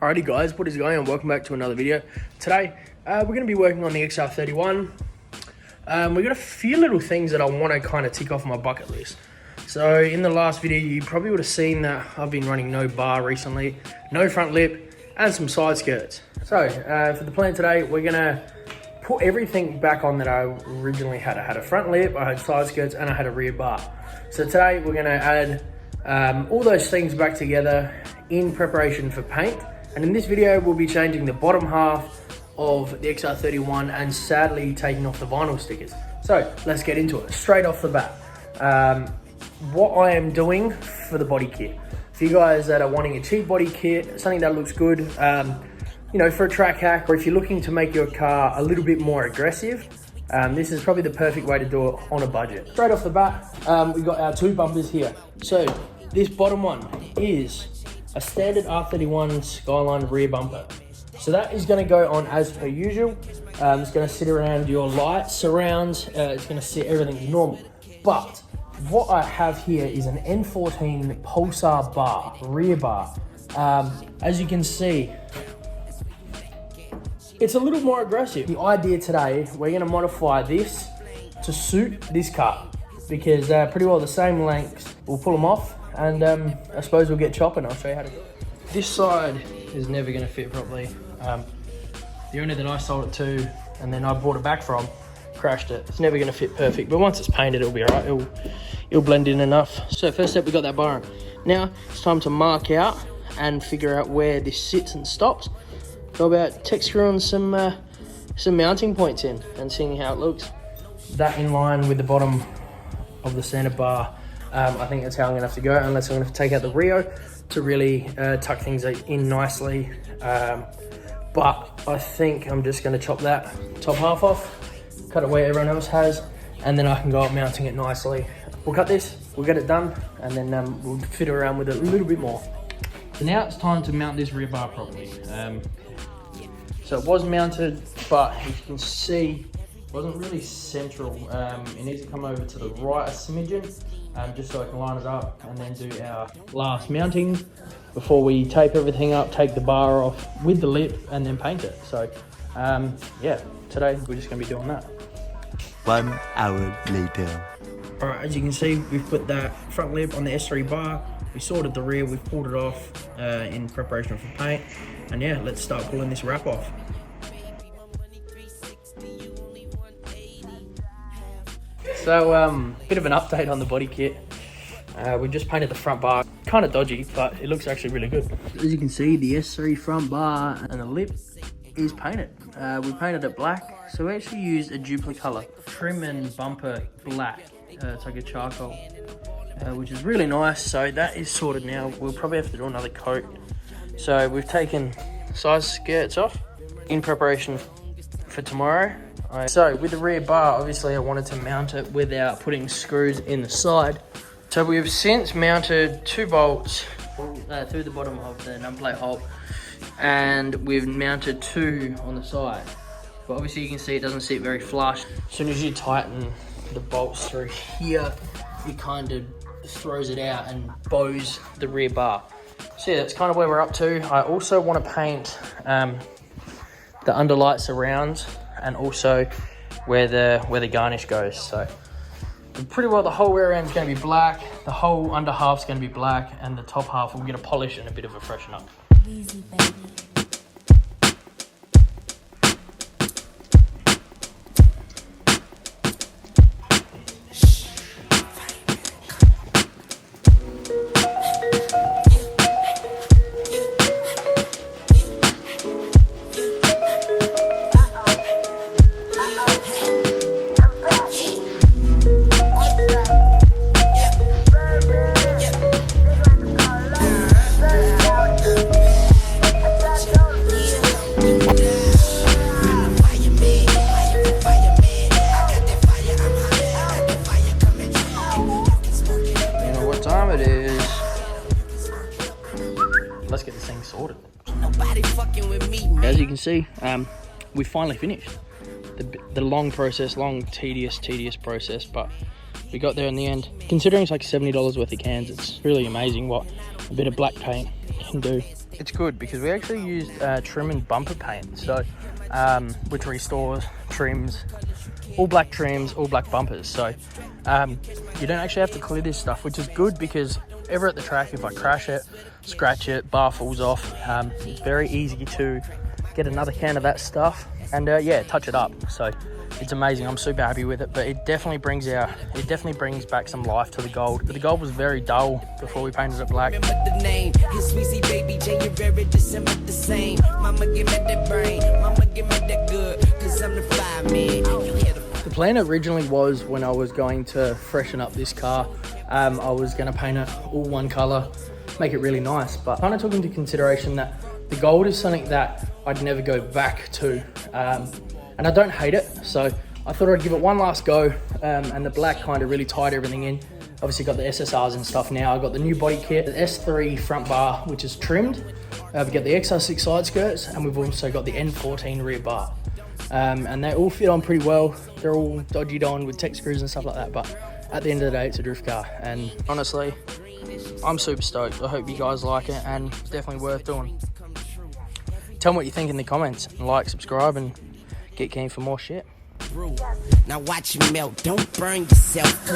Alrighty guys, what is going on? Welcome back to another video. Today, we're going to be working on the XR31. We've got a few little things that I want to kind of tick off my bucket list. So in the last video, you probably would have seen that I've been running no bar recently, no front lip, and some side skirts. So for the plan today, we're going to put everything back on that I originally had. I had a front lip, I had side skirts, and I had a rear bar. So today, we're going to add all those things back together in preparation for paint. And in this video, we'll be changing the bottom half of the XR31 and sadly taking off the vinyl stickers. So let's get into it. Straight off the bat, what I am doing for the body kit. For you guys that are wanting a cheap body kit, something that looks good, you know, for a track hack, or if you're looking to make your car a little bit more aggressive, this is probably the perfect way to do it on a budget. Straight off the bat, we've got our two bumpers here. So this bottom one is a standard R31 SKYLINE rear bumper. So that is going to go on as per usual. It's going to sit around your lights, surrounds, it's going to sit everything normal. But what I have here is an N14 Pulsar bar, rear bar. As you can see, it's a little more aggressive. The idea today, we're going to modify this to suit this car because pretty well the same lengths. We'll pull them off. And I suppose we'll get chopping. I'll show you how to do it. This side is never going to fit properly. The owner that I sold it to and then I bought it back from crashed it. It's never going to fit perfect, but once it's painted, it'll be all right. It'll blend in enough. So first step, we got that bar on. Now it's time to mark out and figure out where this sits and stops. Go about tech screwing some mounting points in and seeing how it looks. That in line with the bottom of the center bar. I think that's how I'm going to have to go, unless I'm going to take out the Rio to really tuck things in nicely. But I think I'm just going to chop that top half off, cut it where everyone else has, and then I can go up mounting it nicely. We'll cut this, we'll get it done, and then we'll fiddle around with it a little bit more. So now it's time to mount this rear bar properly. So it was mounted, but you can see it wasn't really central. It needs to come over to the right a smidgen. Just so I can line it up and then do our last mounting before we tape everything up, take the bar off with the lip and then paint it. So yeah, today we're just going to be doing that. 1 hour later. All right, as you can see, we've put that front lip on the S3 bar. We sorted the rear, we've pulled it off in preparation for paint. And yeah, let's start pulling this wrap off. So, bit of an update on the body kit. We just painted the front bar. Kind of dodgy, but it looks actually really good. As you can see, the S3 front bar and the lip is painted. We painted it black, so we actually used a duplicate color. Trim and bumper black. It's like a charcoal, which is really nice. So that is sorted now. We'll probably have to do another coat. So we've taken side skirts off in preparation for tomorrow. So with the rear bar, obviously I wanted to mount it without putting screws in the side. So we've since mounted 2 bolts through the bottom of the number plate hole, and we've mounted 2 on the side. But obviously you can see it doesn't sit very flush. As soon as you tighten the bolts through here, it kind of throws it out and bows the rear bar. So yeah, that's kind of where we're up to. I also want to paint the underlight surrounds and also where the garnish goes. So pretty well the whole rear end is going to be black, the whole under half is going to be black, and the top half will get a polish and a bit of a freshen up. Easy, baby. Let's get this thing sorted. As you can see, we finally finished. The long process, tedious process, but we got there in the end. Considering it's like $70 worth of cans, it's really amazing what a bit of black paint can do. It's good because we actually used trim and bumper paint, so which restores, trims, all black trims, all black bumpers. So you don't actually have to clear this stuff, which is good because ever at the track, if I crash it, scratch it, bar falls off, it's very easy to get another can of that stuff and yeah, touch it up. So it's amazing. I'm super happy with it, but it definitely brings back some life to the gold. The gold was very dull before we painted it black. The plan originally was, when I was going to freshen up this car, I was going to paint it all one color, make it really nice, but kind of took into consideration that the gold is something that I'd never go back to, and I don't hate it, so I thought I'd give it one last go, and the black kind of really tied everything in. Obviously got the SSRs and stuff now. I got the new body kit, the S3 front bar, which is trimmed. We've got the XR6 side skirts, and we've also got the N14 rear bar. And they all fit on pretty well. They're all dodged on with tech screws and stuff like that, but at the end of the day, it's a drift car. And honestly, I'm super stoked. I hope you guys like it, and it's definitely worth doing. Tell me what you think in the comments, and like, subscribe, and get keen for more shit. Now watch you melt, don't burn yourself.